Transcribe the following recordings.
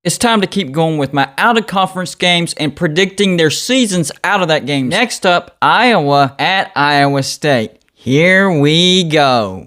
It's time to keep going with my out-of-conference games and predicting their seasons out of that game. Next up, Iowa at Iowa State. Here we go.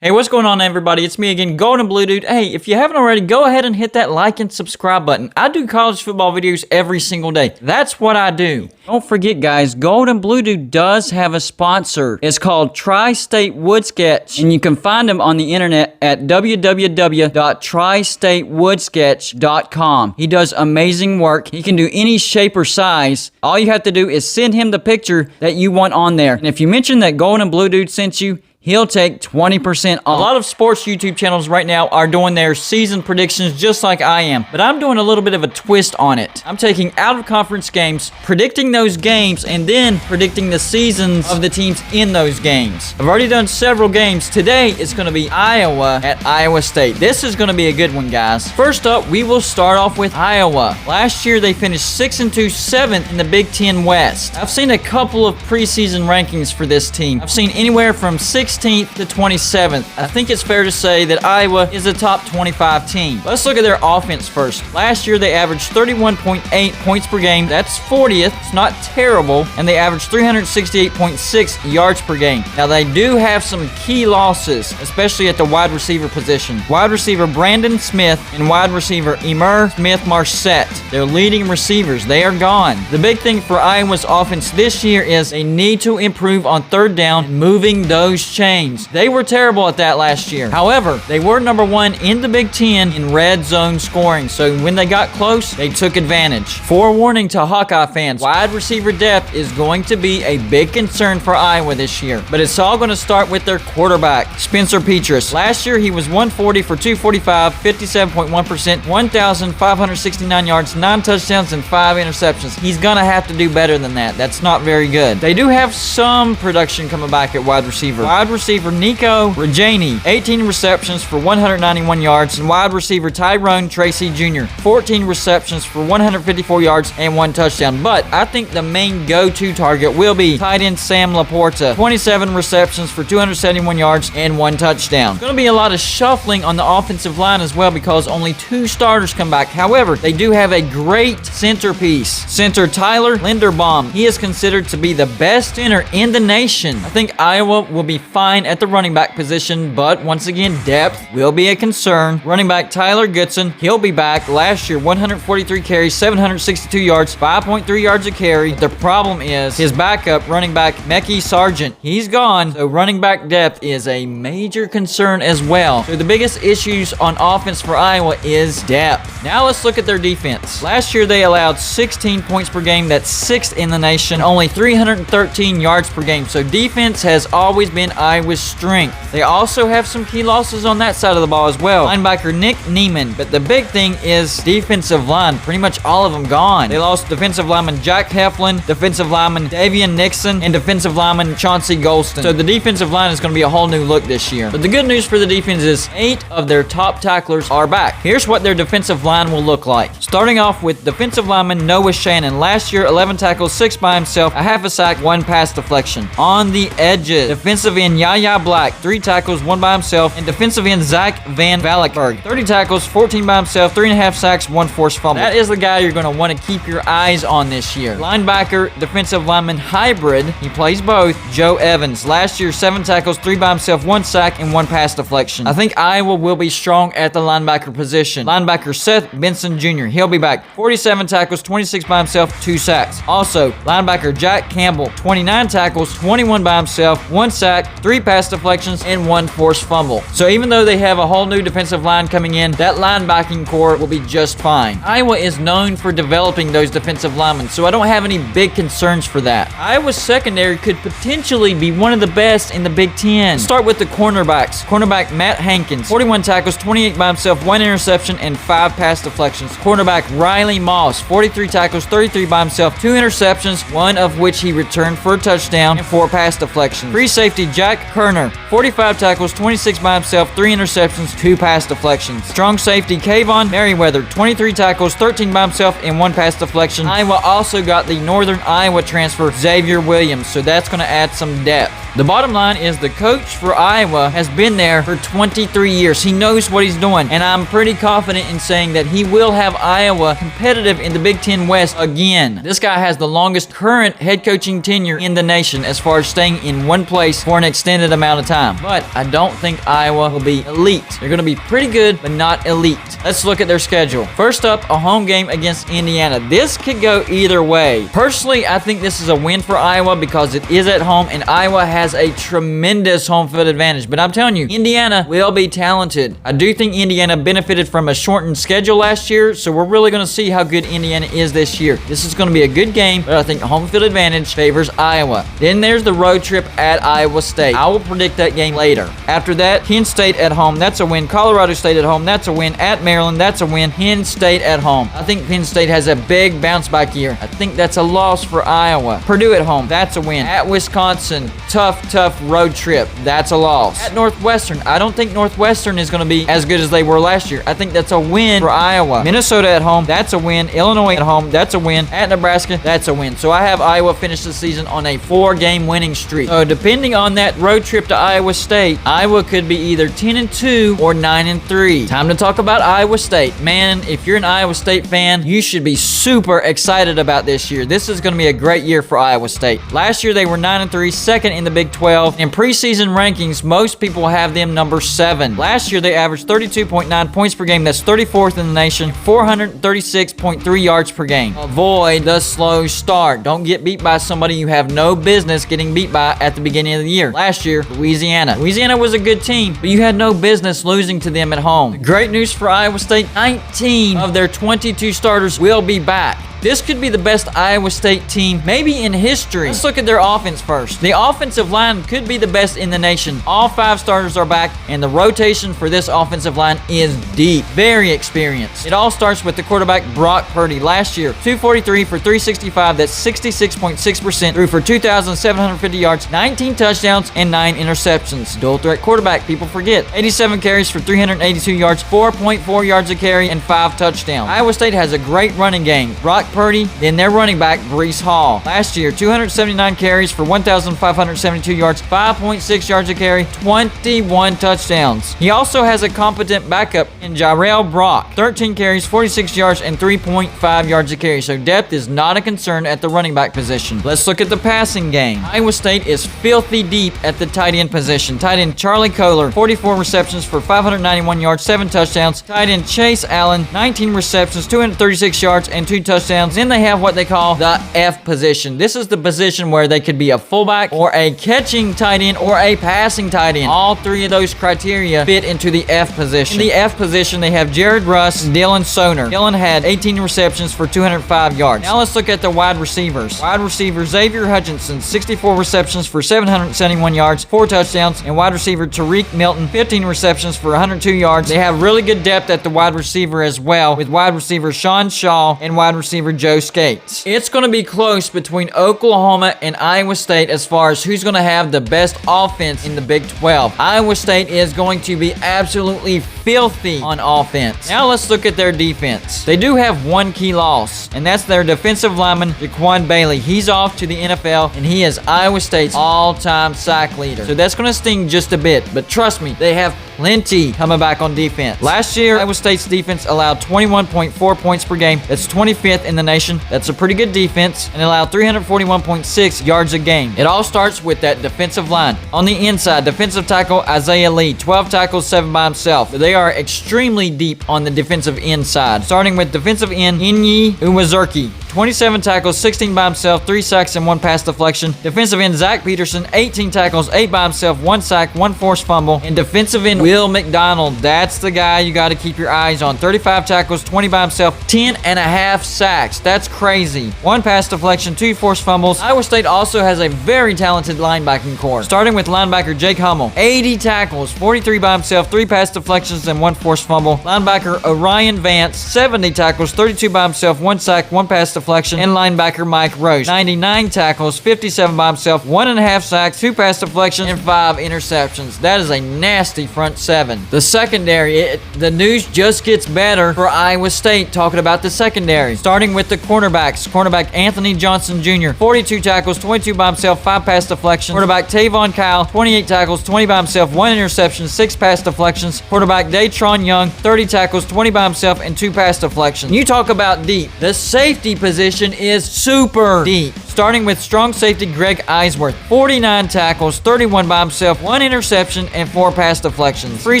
Hey, what's going on, everybody? It's me again, Golden Blue Dude. Hey, if you haven't already, go ahead and hit that like and subscribe button. I do college football videos every single day. That's what I do. Don't forget, guys, Golden Blue Dude does have a sponsor. It's called Tri-State Wood Sketch, and you can find them on the internet at www.tristatewoodsketch.com. He does amazing work. He can do any shape or size. All you have to do is send him the picture that you want on there. And if you mention that Golden Blue Dude sent you, he'll take 20% off. A lot of sports YouTube channels right now are doing their season predictions just like I am, but I'm doing a little bit of a twist on it. I'm taking out-of-conference games, predicting those games, and then predicting the seasons of the teams in those games. I've already done several games. Today, it's going to be Iowa at Iowa State. This is going to be a good one, guys. First up, we will start off with Iowa. Last year, they finished 6-2, 7th in the Big Ten West. I've seen a couple of preseason rankings for this team. I've seen anywhere from 16th to 27th. I think it's fair to say that Iowa is a top 25 team. Let's look at their offense first. Last year, they averaged 31.8 points per game. That's 40th. It's not terrible. And they averaged 368.6 yards per game. Now, they do have some key losses, especially at the wide receiver position. Wide receiver Brandon Smith and wide receiver Emer Smith-Marset. Their leading receivers, they are gone. The big thing for Iowa's offense this year is they need to improve on third down and moving those chains. They were terrible at that last year. However, they were number 1 in the Big Ten in red zone scoring, so when they got close, they took advantage. Forewarning to Hawkeye fans, wide receiver depth is going to be a big concern for Iowa this year, but it's all going to start with their quarterback, Spencer Petras. Last year, he was 140 for 245, 57.1%, 1,569 yards, 9 touchdowns, and 5 interceptions. He's going to have to do better than that. That's not very good. They do have some production coming back at wide receiver. Wide receiver Nico Rajani, 18 receptions for 191 yards, and wide receiver Tyrone Tracy Jr., 14 receptions for 154 yards and 1 touchdown. But I think the main go-to target will be tight end Sam Laporta, 27 receptions for 271 yards and 1 touchdown. It's going to be a lot of shuffling on the offensive line as well because only 2 starters come back. However, they do have a great centerpiece. Center Tyler Linderbaum. He is considered to be the best center in the nation. I think Iowa will be fine at the running back position, but once again, depth will be a concern. Running back Tyler Goodson, he'll be back. Last year, 143 carries, 762 yards, 5.3 yards a carry. The problem is his backup, running back Mekhi Sargent. He's gone, so running back depth is a major concern as well. So the biggest issues on offense for Iowa is depth. Now let's look at their defense. Last year, they allowed 16 points per game. That's 6th in the nation, only 313 yards per game. So defense has always been Iowa's strength. They also have some key losses on that side of the ball as well. Linebacker Nick Neiman, but the big thing is defensive line. Pretty much all of them gone. They lost defensive lineman Jack Heflin, defensive lineman Davian Nixon, and defensive lineman Chauncey Golston. So the defensive line is going to be a whole new look this year. But the good news for the defense is 8 of their top tacklers are back. Here's what their defensive line will look like. Starting off with defensive lineman Noah Shannon. Last year, 11 tackles, 6 by himself, a half a sack, 1 pass deflection. On the edges, defensive end Yaya Black, 3 tackles, 1 by himself, and defensive end Zach Van Valkenburg, 30 tackles, 14 by himself, 3.5 sacks, 1 forced fumble. That is the guy you're going to want to keep your eyes on this year. Linebacker, defensive lineman hybrid, he plays both, Joe Evans. Last year, 7 tackles, 3 by himself, 1 sack, and 1 pass deflection. I think Iowa will be strong at the linebacker position. Linebacker Seth Benson Jr., he'll be back. 47 tackles, 26 by himself, 2 sacks. Also, linebacker Jack Campbell, 29 tackles, 21 by himself, 1 sack, 3 pass deflections, and 1 forced fumble. So even though they have a whole new defensive line coming in, that linebacking core will be just fine. Iowa is known for developing those defensive linemen, so I don't have any big concerns for that. Iowa's secondary could potentially be one of the best in the Big Ten. Let's start with the cornerbacks. Cornerback Matt Hankins, 41 tackles, 28 by himself, 1 interception, and 5 pass deflections. Cornerback Riley Moss, 43 tackles, 33 by himself, 2 interceptions, 1 of which he returned for a touchdown, and 4 pass deflections. Free safety Jack Zach Kerner, 45 tackles, 26 by himself, 3 interceptions, 2 pass deflections. Strong safety Kayvon Merriweather, 23 tackles, 13 by himself, and 1 pass deflection. Iowa also got the Northern Iowa transfer Xavier Williams, so that's going to add some depth. The bottom line is the coach for Iowa has been there for 23 years. He knows what he's doing, and I'm pretty confident in saying that he will have Iowa competitive in the Big Ten West again. This guy has the longest current head coaching tenure in the nation as far as staying in one place for an extended amount of time. But I don't think Iowa will be elite. They're going to be pretty good, but not elite. Let's look at their schedule. First up, a home game against Indiana. This could go either way. Personally, I think this is a win for Iowa because it is at home, and Iowa has a tremendous home field advantage. But I'm telling you, Indiana will be talented. I do think Indiana benefited from a shortened schedule last year, so we're really going to see how good Indiana is this year. This is going to be a good game, but I think home field advantage favors Iowa. Then there's the road trip at Iowa State. I will predict that game later. After that, Penn State at home. That's a win. Colorado State at home. That's a win. At Maryland, that's a win. Penn State at home. I think Penn State has a big bounce back year. I think that's a loss for Iowa. Purdue at home. That's a win. At Wisconsin, tough road trip. That's a loss. At Northwestern, I don't think Northwestern is going to be as good as they were last year. I think that's a win for Iowa. Minnesota at home. That's a win. Illinois at home. That's a win. At Nebraska, that's a win. So I have Iowa finish the season on a 4-game winning streak. So depending on that road trip to Iowa State, Iowa could be either 10-2 or 9-3. Time to talk about Iowa State. Man, if you're an Iowa State fan, you should be super excited about this year. This is going to be a great year for Iowa State. Last year they were 9-3, second in the Big 12. In preseason rankings, most people have them number 7. Last year they averaged 32.9 points per game. That's 34th in the nation. 436.3 yards per game. Avoid the slow start. Don't get beat by somebody you have no business getting beat by at the beginning of the year. Last year, Louisiana. Louisiana was a good team, but you had no business losing to them at home. Great news for Iowa State. 19 of their 22 starters will be back. This could be the best Iowa State team maybe in history. Let's look at their offense first. The offensive line could be the best in the nation. All 5 starters are back, and the rotation for this offensive line is deep. Very experienced. It all starts with the quarterback Brock Purdy. Last year, 243 for 365. That's 66.6%. Threw for 2,750 yards, 19 touchdowns, and 9 interceptions. Dual threat quarterback, people forget. 87 carries for 382 yards, 4.4 yards a carry, and 5 touchdowns. Iowa State has a great running game. Brock Purdy, then their running back, Breece Hall. Last year, 279 carries for 1,572 yards, 5.6 yards a carry, 21 touchdowns. He also has a competent backup in Jarrell Brock. 13 carries, 46 yards, and 3.5 yards a carry. So depth is not a concern at the running back position. Let's look at the passing game. Iowa State is filthy deep at the tight end position. Tight end Charlie Kohler, 44 receptions for 591 yards, 7 touchdowns. Tight end Chase Allen, 19 receptions, 236 yards, and 2 touchdowns. Then they have what they call the F position. This is the position where they could be a fullback or a catching tight end or a passing tight end. All 3 of those criteria fit into the F position. In the F position, they have Jared Russ and Dylan Soner. Dylan had 18 receptions for 205 yards. Now let's look at the wide receivers. Wide receiver Xavier Hutchinson, 64 receptions for 771 yards, 4 touchdowns. And wide receiver Tariq Milton, 15 receptions for 102 yards. They have really good depth at the wide receiver as well, with wide receiver Sean Shaw and wide receiver Joe Skates. It's going to be close between Oklahoma and Iowa State as far as who's going to have the best offense in the Big 12. Iowa State is going to be absolutely filthy on offense. Now let's look at their defense. They do have one key loss, and that's their defensive lineman, Jaquan Bailey. He's off to the NFL, and he is Iowa State's all-time sack leader. So that's going to sting just a bit, but trust me, they have plenty coming back on defense. Last year, Iowa State's defense allowed 21.4 points per game. That's 25th in the nation. That's a pretty good defense, and allowed 341.6 yards a game. It all starts with that defensive line. On the inside, defensive tackle Isaiah Lee, 12 tackles, 7 by himself. They are extremely deep on the defensive end side. Starting with defensive end Inyi Uwazurki, 27 tackles, 16 by himself, 3 sacks, and 1 pass deflection. Defensive end Zach Peterson, 18 tackles, 8 by himself, 1 sack, 1 forced fumble. And defensive end Will McDonald, that's the guy you got to keep your eyes on. 35 tackles, 20 by himself, 10 and a half sacks. That's crazy. 1 pass deflection, 2 forced fumbles. Iowa State also has a very talented linebacking core. Starting with linebacker Jake Hummel, 80 tackles, 43 by himself, 3 pass deflections, and 1 forced fumble. Linebacker Orion Vance, 70 tackles, 32 by himself, 1 sack, 1 pass deflection, and linebacker Mike Roach. 99 tackles, 57 by himself, 1.5 sacks, 2 pass deflections, and 5 interceptions. That is a nasty front seven. The secondary, the news just gets better for Iowa State talking about the secondary. Starting with the cornerbacks. Cornerback Anthony Johnson Jr., 42 tackles, 22 by himself, 5 pass deflections. Quarterback Tavon Kyle, 28 tackles, 20 by himself, 1 interception, 6 pass deflections. Quarterback Datron Young, 30 tackles, 20 by himself, and 2 pass deflections. You talk about deep. The safety position is super deep. Starting with strong safety Greg Eisworth, 49 tackles, 31 by himself, 1 interception, and 4 pass deflections. Free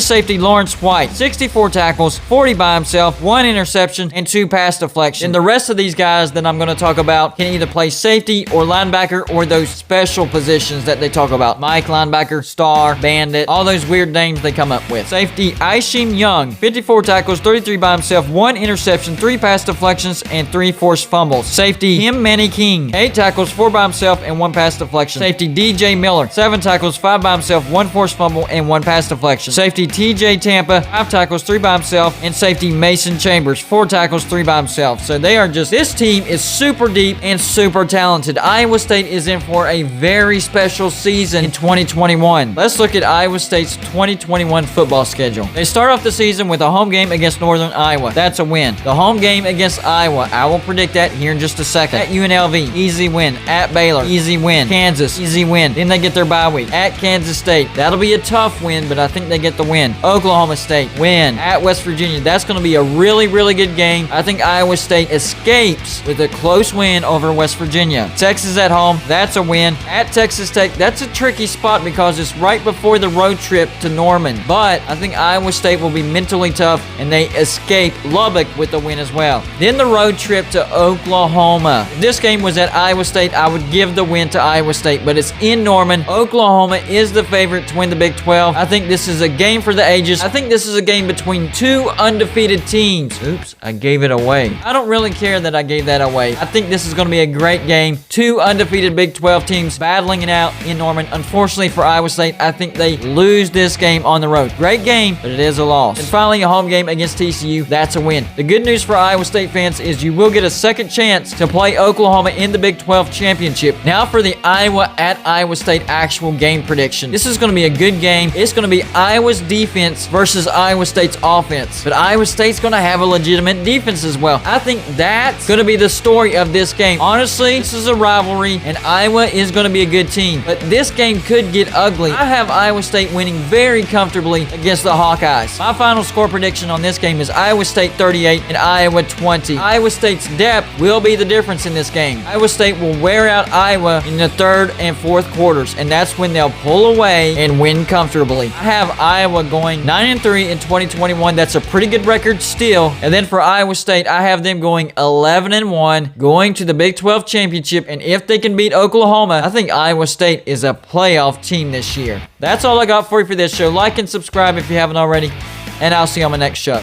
safety Lawrence White, 64 tackles, 40 by himself, 1 interception, and 2 pass deflections. And the rest of these guys that I'm going to talk about can either play safety or linebacker or those special positions that they talk about. Mike linebacker, star, bandit, all those weird names they come up with. Safety Aishim Young, 54 tackles, 33 by himself, 1 interception, 3 pass deflections, and 3 forced fumbles. Safety Him Manny King, 8 tackles, 4 by himself, and 1 pass deflection. Safety DJ Miller, 7 tackles, 5 by himself, 1 forced fumble, and 1 pass deflection. Safety TJ Tampa, 5 tackles, 3 by himself, and safety Mason Chambers, 4 tackles, 3 by himself. So they are just, this team is super deep and super talented. Iowa State is in for a very special season in 2021. Let's look at Iowa State's 2021 football schedule. They start off the season with a home game against Northern Iowa. That's a win. The home game against Iowa, I will predict that here in just a second. At UNLV, easy win. At Baylor, easy win. Kansas, easy win. Then they get their bye week. At Kansas State, that'll be a tough win, but I think they get the win. Oklahoma State, win. At West Virginia, that's going to be a really, really good game. I think Iowa State escapes with a close win over West Virginia. Texas at home, that's a win. At Texas Tech, that's a tricky spot because it's right before the road trip to Norman. But I think Iowa State will be mentally tough and they escape Lubbock with the win as well. Then the road trip to Oklahoma. If this game was at Iowa State, I would give the win to Iowa State, but it's in Norman. Oklahoma is the favorite to win the Big 12. I think this is a game for the ages. I think this is a game between 2 undefeated teams. Oops, I gave it away. I don't really care that I gave that away. I think this is going to be a great game. 2 undefeated Big 12 teams battling it out in Norman. Unfortunately for Iowa State, I think they lose this game on the road. Great game, but it is a loss. And finally, a home game against TCU. That's a win. The good news for Iowa State fans is you will get a second chance to play Oklahoma in the Big 12 championship. Now for the Iowa at Iowa State actual game prediction. This is going to be a good game. It's going to be Iowa's defense versus Iowa State's offense. But Iowa State's going to have a legitimate defense as well. I think that's going to be the story of this game. Honestly, this is a rivalry, and Iowa is going to be a good team. But this game could get ugly. I have Iowa State winning very comfortably against the Hawkeyes. My final score prediction on this game is Iowa State 38 and Iowa 20. Iowa State's depth will be the difference in this game. Iowa State will wear out Iowa in the 3rd and 4th quarters, and that's when they'll pull away and win comfortably. I have Iowa going 9-3 in 2021. That's a pretty good record still. And then for Iowa State, I have them going 11-1, going to the Big 12 championship, and if they can beat Oklahoma, I think Iowa State is a playoff team this year. That's all I got for you for this show. Like and subscribe if you haven't already, and I'll see you on my next show.